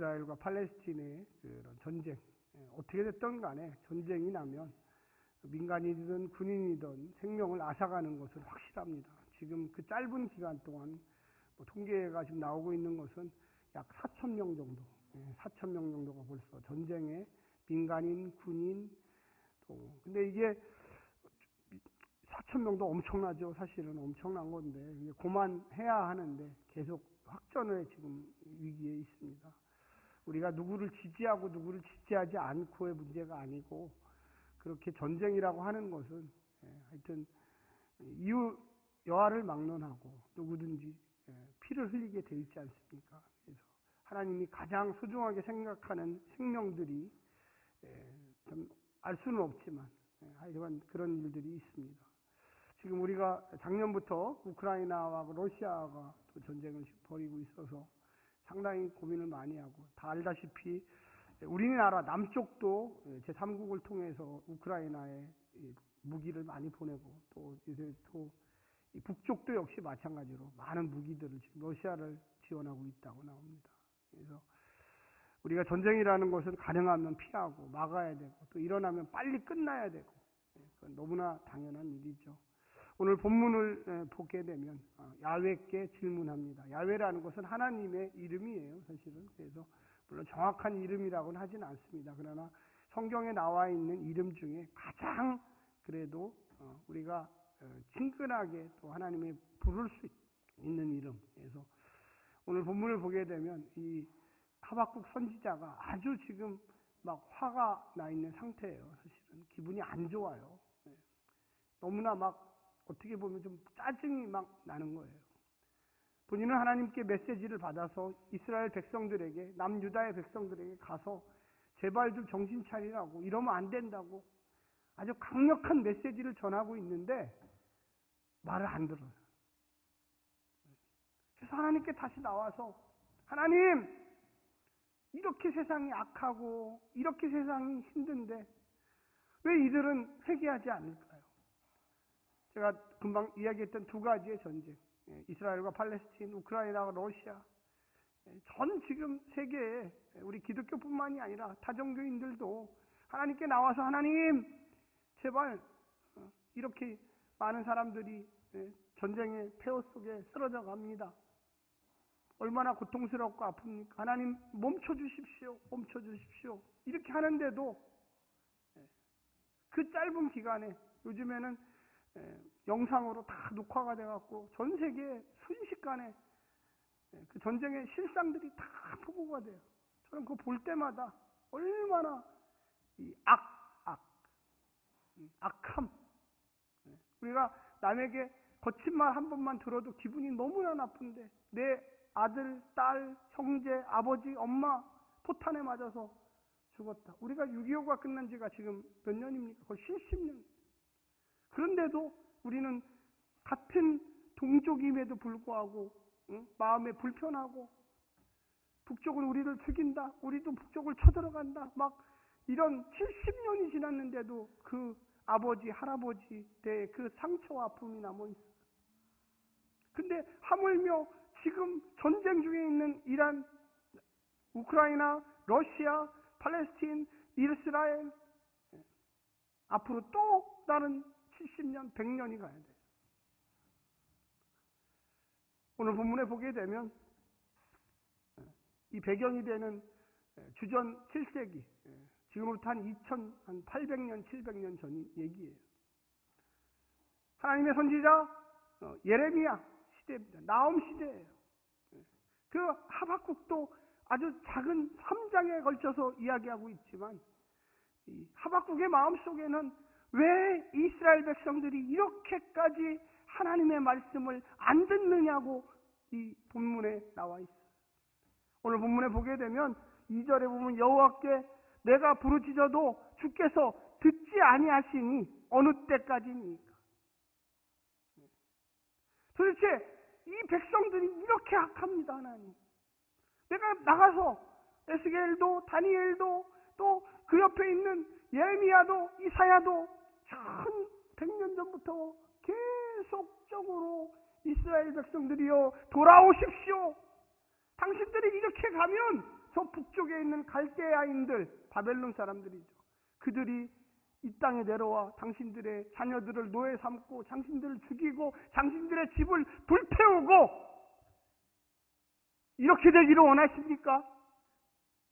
이스라엘과 팔레스틴의 그런 전쟁, 어떻게 됐든 간에 전쟁이 나면 민간인이든 군인이든 생명을 앗아가는 것은 확실합니다. 지금 그 짧은 기간 동안 통계가 지금 나오고 있는 것은 약 4,000명 정도, 4,000명 정도가 벌써 전쟁에 민간인, 군인, 근데 이게 4,000명도 엄청나죠. 사실은 엄청난 건데 그만해야 하는데 계속 확전의 지금 위기에 있습니다. 우리가 누구를 지지하고 누구를 지지하지 않고의 문제가 아니고 그렇게 전쟁이라고 하는 것은 하여튼 이유 여하를 막론하고 누구든지 피를 흘리게 돼 있지 않습니까? 그래서 하나님이 가장 소중하게 생각하는 생명들이 좀 알 수는 없지만 하여간 그런 일들이 있습니다. 지금 우리가 작년부터 우크라이나와 러시아가 또 전쟁을 벌이고 있어서 상당히 고민을 많이 하고, 다 알다시피 우리나라 남쪽도 제3국을 통해서 우크라이나에 무기를 많이 보내고, 또 이제 또 북쪽도 역시 마찬가지로 많은 무기들을 지금 러시아를 지원하고 있다고 나옵니다. 그래서 우리가 전쟁이라는 것은 가능하면 피하고 막아야 되고, 또 일어나면 빨리 끝나야 되고, 그건 너무나 당연한 일이죠. 오늘 본문을 보게 되면 야훼께 질문합니다. 야훼라는 것은 하나님의 이름이에요, 사실은. 그래서 물론 정확한 이름이라고는 하지는 않습니다. 그러나 성경에 나와 있는 이름 중에 가장 그래도 우리가 친근하게 또 하나님의 부를 수 있는 이름. 그래서 오늘 본문을 보게 되면 이 하박국 선지자가 아주 지금 막 화가 나 있는 상태예요. 사실은 기분이 안 좋아요. 너무나 막 어떻게 보면 좀 짜증이 막 나는 거예요. 본인은 하나님께 메시지를 받아서 이스라엘 백성들에게, 남유다의 백성들에게 가서 제발 좀 정신 차리라고, 이러면 안 된다고 아주 강력한 메시지를 전하고 있는데 말을 안 들어요. 그래서 하나님께 다시 나와서, 하나님, 이렇게 세상이 악하고 이렇게 세상이 힘든데 왜 이들은 회개하지 않을까요? 제가 금방 이야기했던 두 가지의 전쟁, 이스라엘과 팔레스틴, 우크라이나와 러시아, 전 지금 세계에 우리 기독교뿐만이 아니라 타종교인들도 하나님께 나와서, 하나님 제발 이렇게 많은 사람들이 전쟁의 폐허 속에 쓰러져 갑니다. 얼마나 고통스럽고 아픕니까? 하나님 멈춰주십시오. 멈춰주십시오. 이렇게 하는데도 그 짧은 기간에, 요즘에는 영상으로 다 녹화가 돼갖고 전 세계 순식간에 그 전쟁의 실상들이 다 보고가 돼요. 저는 그거 볼 때마다 얼마나 이 악함, 우리가 남에게 거친 말 한 번만 들어도 기분이 너무나 나쁜데 내 아들, 딸, 형제, 아버지, 엄마 포탄에 맞아서 죽었다. 우리가 6.25가 끝난 지가 지금 몇 년입니까? 거의 70년. 그런데도 우리는 같은 동족임에도 불구하고 마음에 불편하고, 북쪽은 우리를 죽인다, 우리도 북쪽을 쳐들어간다, 막 이런 70년이 지났는데도 그 아버지, 할아버지 때의 그 상처와 아픔이 남아있어요. 근데 하물며 지금 전쟁 중에 있는 이란, 우크라이나, 러시아, 팔레스틴, 이스라엘, 앞으로 또 다른 70년, 100년이 가야 돼요. 오늘 본문에 보게 되면 이 배경이 되는 주전 7세기, 지금부터 한 800년, 700년 전 얘기예요. 하나님의 선지자 예레미야 시대입니다. 나홈 시대예요. 그 하박국도 아주 작은 3장에 걸쳐서 이야기하고 있지만, 이 하박국의 마음속에는 왜 이스라엘 백성들이 이렇게까지 하나님의 말씀을 안 듣느냐고 이 본문에 나와 있어요. 오늘 본문에 보게 되면 2절에 보면, 여호와께 내가 부르짖어도 주께서 듣지 아니하시니 어느 때까지입니까? 도대체 이 백성들이 이렇게 악합니다. 하나님, 내가 나가서 에스겔도, 다니엘도, 또 그 옆에 있는 예레미야도, 이사야도 1100년 전부터 계속적으로 이스라엘 백성들이여 돌아오십시오. 당신들이 이렇게 가면 저 북쪽에 있는 갈대아인들, 바벨론 사람들이죠. 그들이 이 땅에 내려와 당신들의 자녀들을 노예 삼고 당신들을 죽이고 당신들의 집을 불태우고 이렇게 되기를 원하십니까?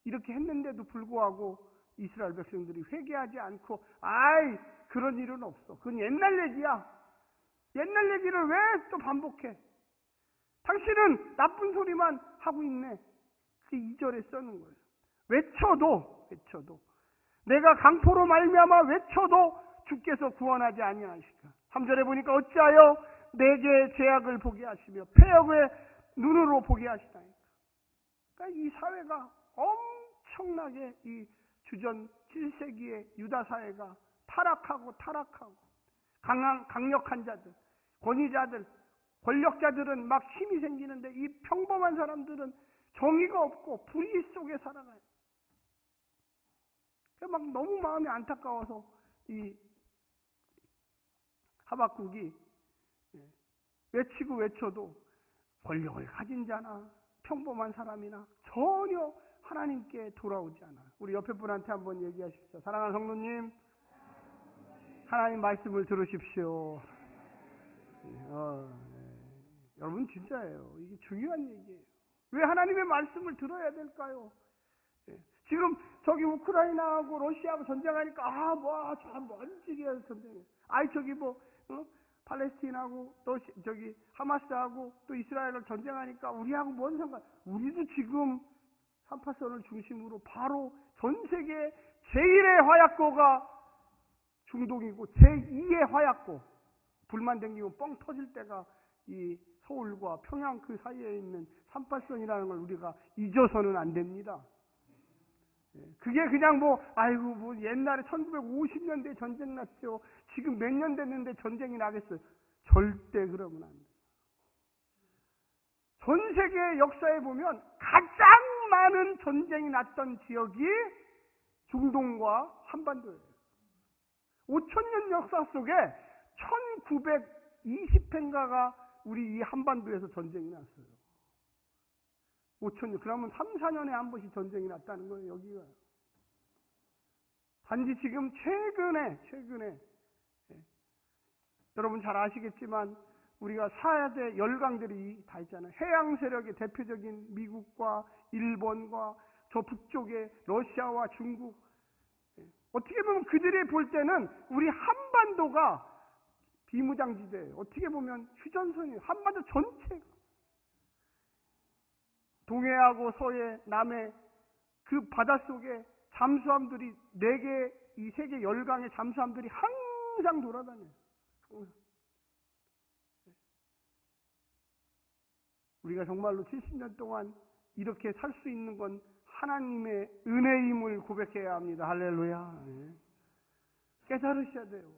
이렇게 했는데도 불구하고 이스라엘 백성들이 회개하지 않고 그런 일은 없어. 그건 옛날 얘기야. 옛날 얘기를 왜 또 반복해? 당신은 나쁜 소리만 하고 있네. 그 2절에 써는 거예요. 외쳐도 내가 강포로 말미암아 외쳐도 주께서 구원하지 아니하시까. 3절에 보니까 어찌하여 내게 죄악을 보게 하시며 패역의 눈으로 보게 하시나이까. 그러니까 이 사회가 엄청나게 이 주전 7세기의 유다 사회가 타락하고 강력한 자들, 권위자들, 권력자들은 막 힘이 생기는데 이 평범한 사람들은 정의가 없고 불의 속에 살아가요. 막 너무 마음이 안타까워서 이 하박국이 외쳐도 권력을 가진 자나 평범한 사람이나 전혀 하나님께 돌아오지 않아요. 우리 옆에 분한테 한번 얘기하십시오. 사랑하는 성도님, 하나님 말씀을 들으십시오. 여러분 진짜예요. 이게 중요한 얘기예요. 왜 하나님의 말씀을 들어야 될까요? 지금 저기 우크라이나하고 러시아하고 전쟁하니까 먼지게 전쟁해. 팔레스틴하고 또 저기 하마스하고 또 이스라엘을 전쟁하니까 우리하고 뭔 상관? 우리도 지금 38선을 중심으로 바로 전 세계 제1의 화약고가 중동이고 제2의 화약고 불만 댕기고 뻥 터질 때가 이 서울과 평양 그 사이에 있는 38선이라는 걸 우리가 잊어서는 안 됩니다. 그게 그냥 옛날에 1950년대에 전쟁 났죠. 지금 몇 년 됐는데 전쟁이 나겠어요? 절대 그러면 안 돼요. 전 세계 역사에 보면 가장 많은 전쟁이 났던 지역이 중동과 한반도예요. 5,000년 역사 속에 1920회인가가 우리 이 한반도에서 전쟁이 났어요. 5,000년. 그러면 3, 4년에 한 번씩 전쟁이 났다는 거예요, 여기가. 단지 지금 최근에, 여러분 잘 아시겠지만, 우리가 4대 열강들이 다 있잖아요. 해양 세력의 대표적인 미국과 일본과 저 북쪽의 러시아와 중국. 어떻게 보면 그들이 볼 때는 우리 한반도가 비무장지대예요. 어떻게 보면 휴전선이에요. 한반도 전체가. 동해하고 서해, 남해 그 바닷속에 잠수함들이 4개, 이 세계 열강의 잠수함들이 항상 돌아다녀요. 우리가 정말로 70년 동안 이렇게 살 수 있는 건 하나님의 은혜임을 고백해야 합니다. 할렐루야. 깨달으셔야 돼요.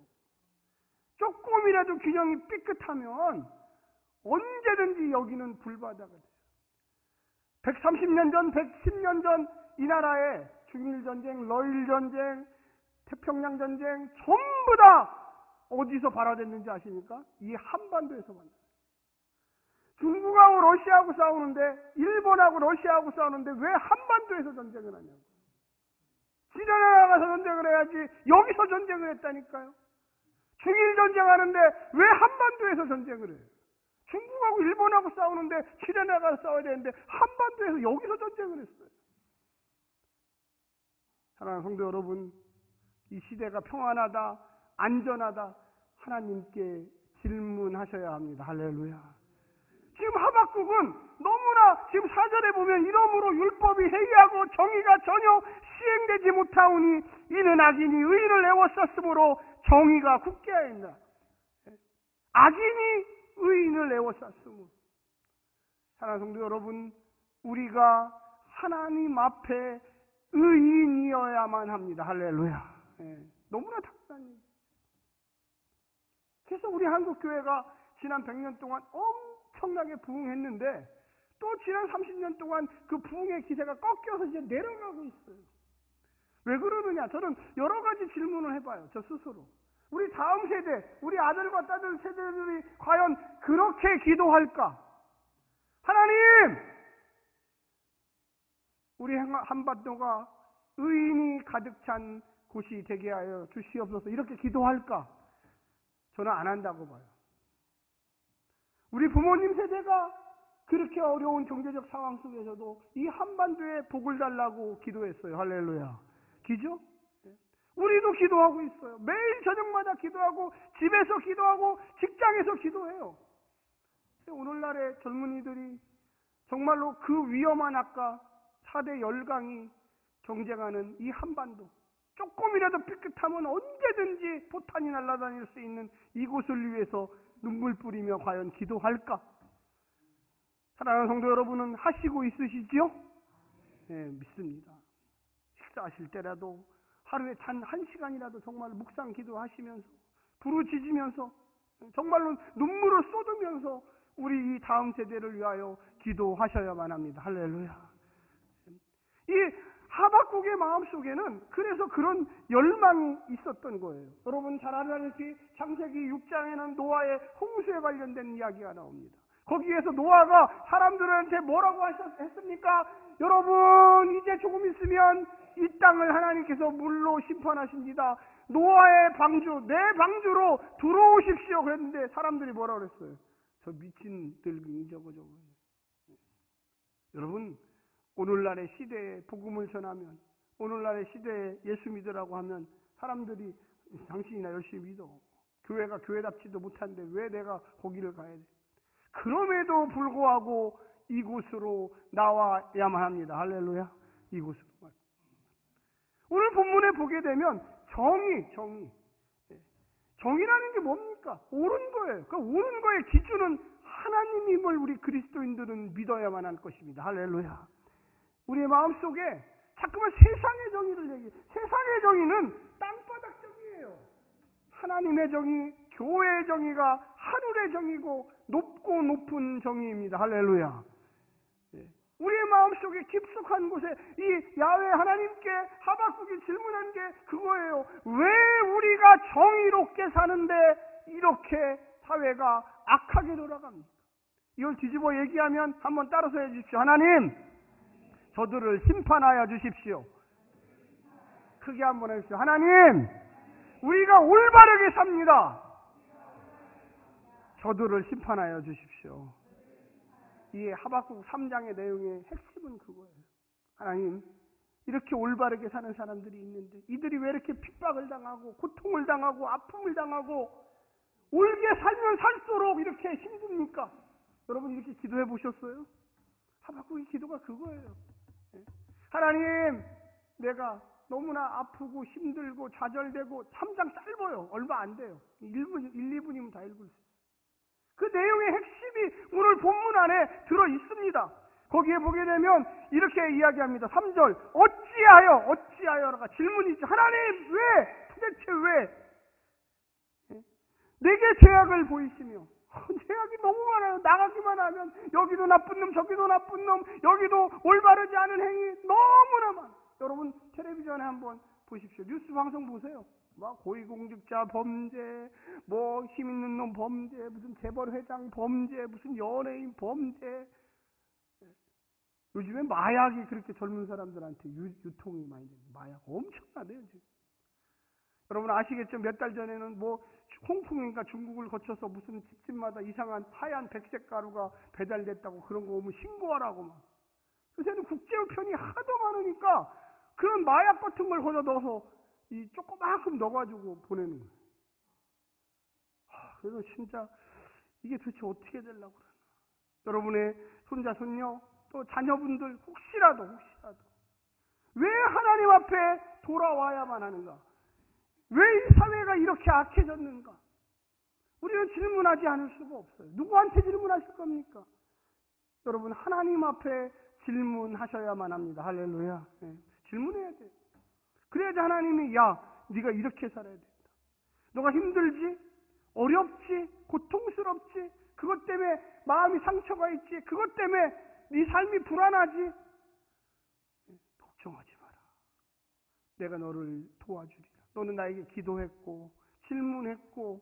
조금이라도 균형이 삐끗하면 언제든지 여기는 불바다가 돼요. 130년 전, 110년 전 이 나라에 중일전쟁, 러일전쟁, 태평양전쟁 전부 다 어디서 발화됐는지 아십니까? 이 한반도에서 만났어요. 중국하고 러시아하고 싸우는데, 일본하고 러시아하고 싸우는데 왜 한반도에서 전쟁을 하냐고. 지전에 나가서 전쟁을 해야지 여기서 전쟁을 했다니까요. 중일전쟁 하는데 왜 한반도에서 전쟁을 해요? 중국하고 일본하고 싸우는데 지전에 나가서 싸워야 되는데 한반도에서 여기서 전쟁을 했어요. 사랑하는 성도 여러분, 이 시대가 평안하다, 안전하다, 하나님께 질문하셔야 합니다. 할렐루야. 지금 하박국은 너무나 지금 4절에 보면 이러므로 율법이 해이하고 정의가 전혀 시행되지 못하오니 이는 악인이 의인을 애워쌌으므로 정의가 굳게 하였다. 악인이 의인을 애워쌌으므로. 사랑하는 성도 여러분, 우리가 하나님 앞에 의인이어야만 합니다. 할렐루야. 너무나 당연한 얘기. 그래서 우리 한국교회가 지난 100년 동안 엄청나게 부흥했는데 또 지난 30년 동안 그 부흥의 기세가 꺾여서 이제 내려가고 있어요. 왜 그러느냐? 저는 여러 가지 질문을 해봐요. 저 스스로. 우리 다음 세대, 우리 아들과 딸들 세대들이 과연 그렇게 기도할까? 하나님! 우리 한반도가 의인이 가득 찬 곳이 되게 하여 주시옵소서. 이렇게 기도할까? 저는 안 한다고 봐요. 우리 부모님 세대가 그렇게 어려운 경제적 상황 속에서도 이 한반도에 복을 달라고 기도했어요. 할렐루야. 기죠? 우리도 기도하고 있어요. 매일 저녁마다 기도하고, 집에서 기도하고, 직장에서 기도해요. 오늘날의 젊은이들이 정말로 그 위험한 아까 4대 열강이 경쟁하는 이 한반도, 조금이라도 삐끗하면 언제든지 포탄이 날아다닐 수 있는 이곳을 위해서 눈물 뿌리며 과연 기도할까? 사랑하는 성도 여러분은 하시고 있으시지요? 네, 믿습니다. 식사하실 때라도 하루에 단 1시간이라도 정말 묵상 기도하시면서 부르짖으면서 정말로 눈물을 쏟으면서 우리 이 다음 세대를 위하여 기도하셔야만 합니다. 할렐루야. 이 하박국의 마음속에는 그래서 그런 열망이 있었던 거예요. 여러분 잘 알다시피 창세기 6장에는 노아의 홍수에 관련된 이야기가 나옵니다. 거기에서 노아가 사람들한테 뭐라고 했습니까? 여러분 이제 조금 있으면 이 땅을 하나님께서 물로 심판하십니다. 노아의 방주, 내 방주로 들어오십시오. 그랬는데 사람들이 뭐라고 그랬어요? 저 미친 늙은이 저거. 여러분 오늘날의 시대에 복음을 전하면, 오늘날의 시대에 예수 믿으라고 하면 사람들이 당신이나 열심히 믿어. 교회가 교회답지도 못한데 왜 내가 거기를 가야 돼? 그럼에도 불구하고 이곳으로 나와야만 합니다. 할렐루야. 이곳으로. 오늘 본문에 보게 되면 정의라는 게 뭡니까? 옳은 거예요. 그 옳은 거의 기준은 하나님임을 우리 그리스도인들은 믿어야만 할 것입니다. 할렐루야. 우리의 마음속에 자꾸만 세상의 정의를 얘기해요. 세상의 정의는 땅바닥 정의예요. 하나님의 정의, 교회의 정의가 하늘의 정의고 높고 높은 정의입니다. 할렐루야. 우리의 마음속에 깊숙한 곳에 이 야훼 하나님께 하박국이 질문한 게 그거예요. 왜 우리가 정의롭게 사는데 이렇게 사회가 악하게 돌아갑니까? 이걸 뒤집어 얘기하면 한번 따라서 해주십시오. 하나님, 저들을 심판하여 주십시오. 크게 한번 해주십시오. 하나님, 우리가 올바르게 삽니다. 저들을 심판하여 주십시오. 이 하박국 3장의 내용의 핵심은 그거예요. 하나님, 이렇게 올바르게 사는 사람들이 있는데 이들이 왜 이렇게 핍박을 당하고 고통을 당하고 아픔을 당하고 옳게 살면 살수록 이렇게 힘듭니까? 여러분 이렇게 기도해 보셨어요? 하박국의 기도가 그거예요. 하나님, 내가 너무나 아프고 힘들고 좌절되고 3장 짧아요. 얼마 안 돼요. 1, 2분이면 다 읽을 수 있어요. 그 내용의 핵심이 오늘 본문 안에 들어 있습니다. 거기에 보게 되면 이렇게 이야기합니다. 3절, 어찌하여가 질문이죠. 하나님, 왜? 도대체 왜? 내게 죄악을 보이시며, 죄악이 너무 많아요. 나가기만 하면 여기도 나쁜 놈, 저기도 나쁜 놈, 여기도 올바르지 않은 행위 너무나 많아요. 여러분 텔레비전에 한번 보십시오. 뉴스 방송 보세요. 막 고위공직자 범죄, 뭐 힘 있는 놈 범죄, 무슨 재벌 회장 범죄, 무슨 연예인 범죄. 요즘에 마약이 그렇게 젊은 사람들한테 유통이 많이 됩니다. 마약 엄청나대요 지금. 여러분 아시겠죠? 몇 달 전에는 뭐 홍콩인가 중국을 거쳐서 무슨 집집마다 이상한 하얀 백색 가루가 배달됐다고 그런 거 오면 신고하라고 막. 요새는 국제우편이 하도 많으니까 그런 마약 같은 걸 거기다 넣어서 이 조그만큼 넣어가지고 보내는 거예요. 그래서 진짜 이게 도대체 어떻게 되려고 그러나. 여러분의 손자, 손녀, 또 자녀분들 혹시라도 왜 하나님 앞에 돌아와야만 하는가? 왜 이 사회가 이렇게 악해졌는가? 우리는 질문하지 않을 수가 없어요. 누구한테 질문하실 겁니까? 여러분 하나님 앞에 질문하셔야만 합니다. 할렐루야. 네. 질문해야 돼요. 그래야지 하나님이 야, 네가 이렇게 살아야 된다. 너가 힘들지? 어렵지? 고통스럽지? 그것 때문에 마음이 상처가 있지? 그것 때문에 네 삶이 불안하지? 걱정하지 마라. 내가 너를 도와주리라. 너는 나에게 기도했고 질문했고.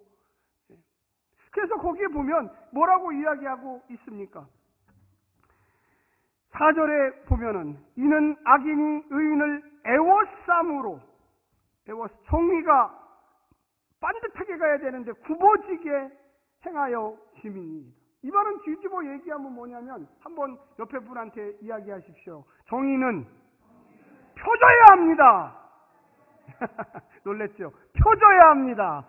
그래서 거기에 보면 뭐라고 이야기하고 있습니까? 4절에 보면은 이는 악인이 의인을 애워싸므로 정의가 반듯하게 가야 되는데 굽어지게 행하여 짐이니이다. 이 말은 뒤집어 얘기하면 뭐냐면 한번 옆에 분한테 이야기하십시오. 정의는 펴져야 합니다. 놀랬죠? 펴져야 합니다.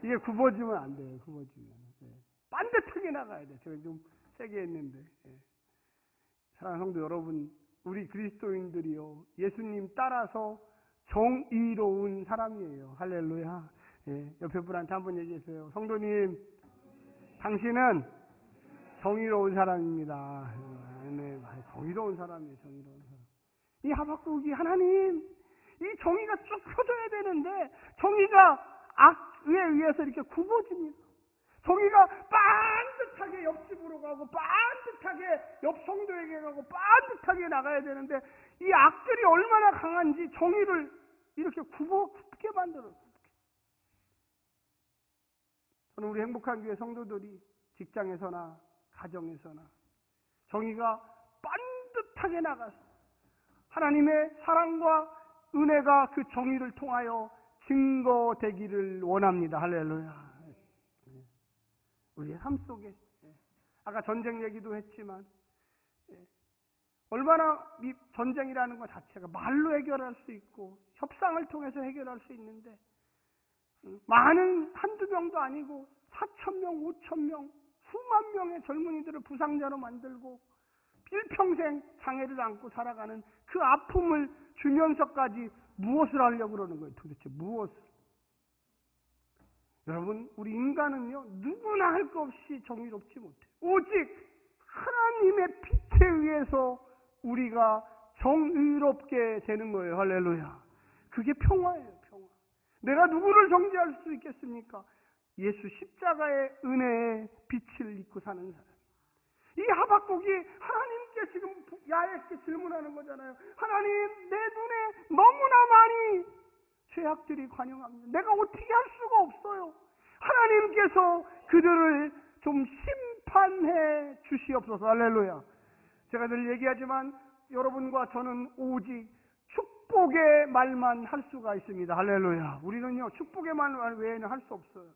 이게 굽어지면 안 돼요. 굽어지면. 반듯하게 나가야 돼. 제가 좀 세게 했는데. 사랑하는 성도 여러분, 우리 그리스도인들이요, 예수님 따라서 정의로운 사람이에요. 할렐루야. 옆에 분한테 한번 얘기해주세요. 성도님, 당신은 정의로운 사람입니다. 네, 정의로운 사람이에요. 정의로운 사람. 이 하박국이 하나님, 이 정의가 쭉 펴져야 되는데 정의가 악에 의해서 이렇게 굽어집니다. 정의가 반듯하게 옆집으로 가고 반듯하게 옆 성도에게 가고 반듯하게 나가야 되는데 이 악들이 얼마나 강한지 정의를 이렇게 굽게 만들어요. 저는 우리 행복한 교회 성도들이 직장에서나 가정에서나 정의가 반듯하게 나가서 하나님의 사랑과 은혜가 그 정의를 통하여 증거되기를 원합니다. 할렐루야. 우리의 삶 속에 아까 전쟁 얘기도 했지만 얼마나 이 전쟁이라는 것 자체가 말로 해결할 수 있고 협상을 통해서 해결할 수 있는데 많은 한두 명도 아니고 4,000명, 5,000명, 수만 명의 젊은이들을 부상자로 만들고 일평생 장애를 안고 살아가는 그 아픔을 주면서까지 무엇을 하려고 그러는 거예요? 도대체 무엇을? 여러분, 우리 인간은요, 누구나 할 것 없이 정의롭지 못해요. 오직 하나님의 빛에 의해서 우리가 정의롭게 되는 거예요. 할렐루야. 그게 평화예요, 평화. 내가 누구를 정죄할 수 있겠습니까? 예수 십자가의 은혜의 빛을 입고 사는 사람. 이 하박국이 하나님께 지금 야훼게 질문하는 거잖아요. 하나님, 내 눈에 너무나 많이 죄악들이 관영합니다. 내가 어떻게 할 수가 없어요. 하나님께서 그들을 좀 심판해 주시옵소서. 할렐루야. 제가 늘 얘기하지만 여러분과 저는 오직 축복의 말만 할 수가 있습니다. 할렐루야. 우리는요, 축복의 말 외에는 할 수 없어요.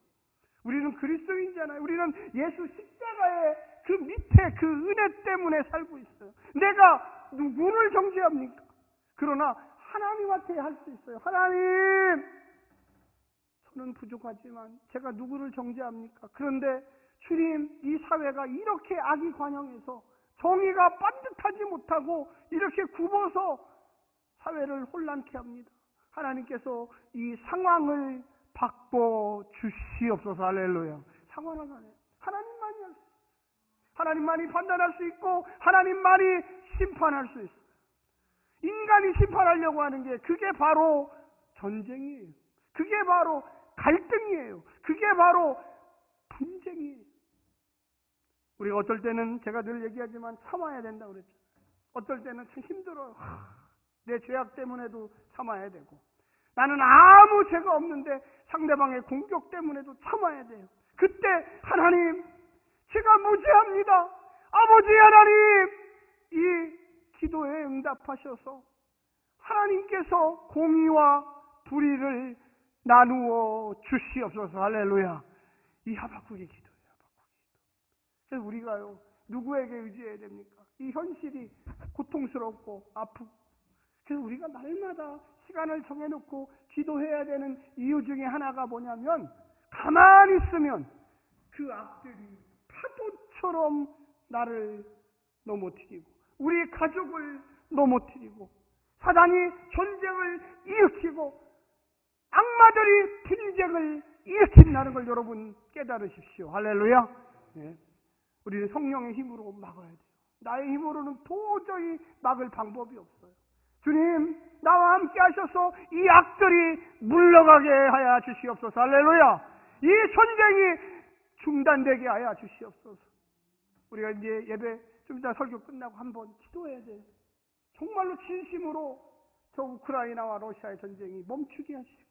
우리는 그리스도인이잖아요. 우리는 예수 십자가의 그 밑에 그 은혜 때문에 살고 있어요. 내가 누구를 정죄합니까? 그러나 하나님한테 할 수 있어요. 하나님, 저는 부족하지만 제가 누구를 정죄합니까? 그런데 주님, 이 사회가 이렇게 악이 관영해서 정의가 반듯하지 못하고 이렇게 굽어서 사회를 혼란케 합니다. 하나님께서 이 상황을 바꿔 주시옵소서. 할렐루야. 상황을 하나님만이 할 수 있어요. 하나님만이 판단할 수 있고 하나님만이 심판할 수 있어요. 인간이 심판하려고 하는 게 그게 바로 전쟁이에요. 그게 바로 갈등이에요. 그게 바로 분쟁이에요. 우리가 어떨 때는 제가 늘 얘기하지만 참아야 된다고 그랬죠. 어떨 때는 참 힘들어요. 내 죄악 때문에도 참아야 되고 나는 아무 죄가 없는데 상대방의 공격 때문에도 참아야 돼요. 그때 하나님, 제가 무죄합니다. 아버지 하나님, 이 기도에 응답하셔서 하나님께서 공의와 불의를 나누어 주시옵소서. 할렐루야. 이 하박국의 기도예요. 그래서 우리가요, 누구에게 의지해야 됩니까? 이 현실이 고통스럽고 아프고, 그래서 우리가 날마다 시간을 정해놓고 기도해야 되는 이유 중에 하나가 뭐냐면, 가만히 있으면 그 악들이 파도처럼 나를 넘어뜨리고 우리 가족을 넘어뜨리고 사단이 전쟁을 일으키고 악마들이 분쟁을 일으킨다는 걸 여러분 깨달으십시오. 할렐루야. 네. 우리는 성령의 힘으로 막아야 돼요. 나의 힘으로는 도저히 막을 방법이 없어요. 주님, 나와 함께 하셔서 이 악들이 물러가게 하여 주시옵소서. 할렐루야. 이 전쟁이 중단되게 하여 주시옵소서. 우리가 이제 예배 좀 이따 설교 끝나고 한번 기도해야 돼요. 정말로 진심으로 저 우크라이나와 러시아의 전쟁이 멈추게 하시고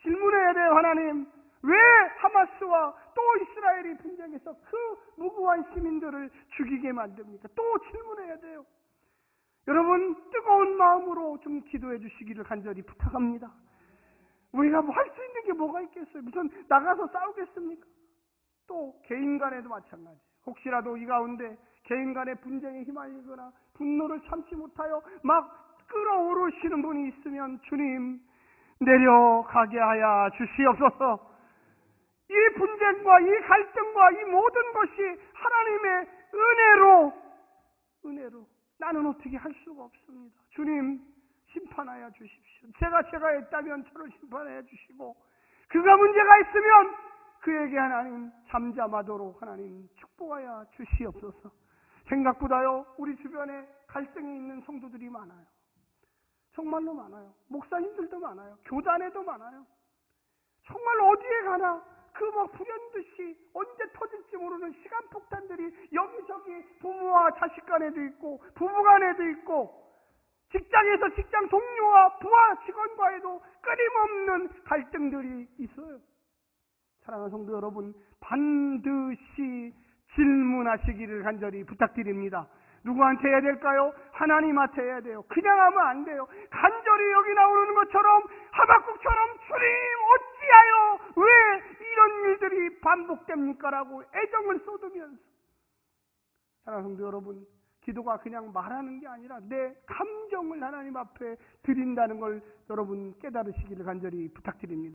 질문해야 돼요. 하나님, 왜 하마스와 또 이스라엘이 분쟁해서 그 무고한 시민들을 죽이게 만듭니까? 또 질문해야 돼요. 여러분 뜨거운 마음으로 좀 기도해 주시기를 간절히 부탁합니다. 우리가 뭐 할 수 있는 게 뭐가 있겠어요? 무슨 나가서 싸우겠습니까? 또 개인 간에도 마찬가지. 혹시라도 이 가운데 개인 간의 분쟁에 휘말리거나 분노를 참지 못하여 막 끌어오르시는 분이 있으면 주님 내려가게 하여 주시옵소서. 이 분쟁과 이 갈등과 이 모든 것이 하나님의 은혜로 나는 어떻게 할 수가 없습니다. 주님 심판하여 주십시오. 제가 했다면 저를 심판하여 주시고, 그가 문제가 있으면 그에게 하나님 잠잠하도록 하나님 축복하여 주시옵소서. 생각보다요 우리 주변에 갈등이 있는 성도들이 많아요. 정말로 많아요. 목사님들도 많아요. 교단에도 많아요. 정말 어디에 가나 그 뭐 불현듯이 언제 터질지 모르는 시간폭탄들이 여기저기 부모와 자식 간에도 있고 부부 간에도 있고 직장에서 직장 동료와 부하 직원과에도 끊임없는 갈등들이 있어요. 사랑하는 성도 여러분, 반드시 질문하시기를 간절히 부탁드립니다. 누구한테 해야 될까요? 하나님한테 해야 돼요. 그냥 하면 안 돼요. 간절히 여기 나오는 것처럼 하박국처럼 주님 어찌하여 왜 이런 일들이 반복됩니까? 라고 애정을 쏟으면서, 사랑하는 성도 여러분, 기도가 그냥 말하는 게 아니라 내 감정을 하나님 앞에 드린다는 걸 여러분 깨달으시기를 간절히 부탁드립니다.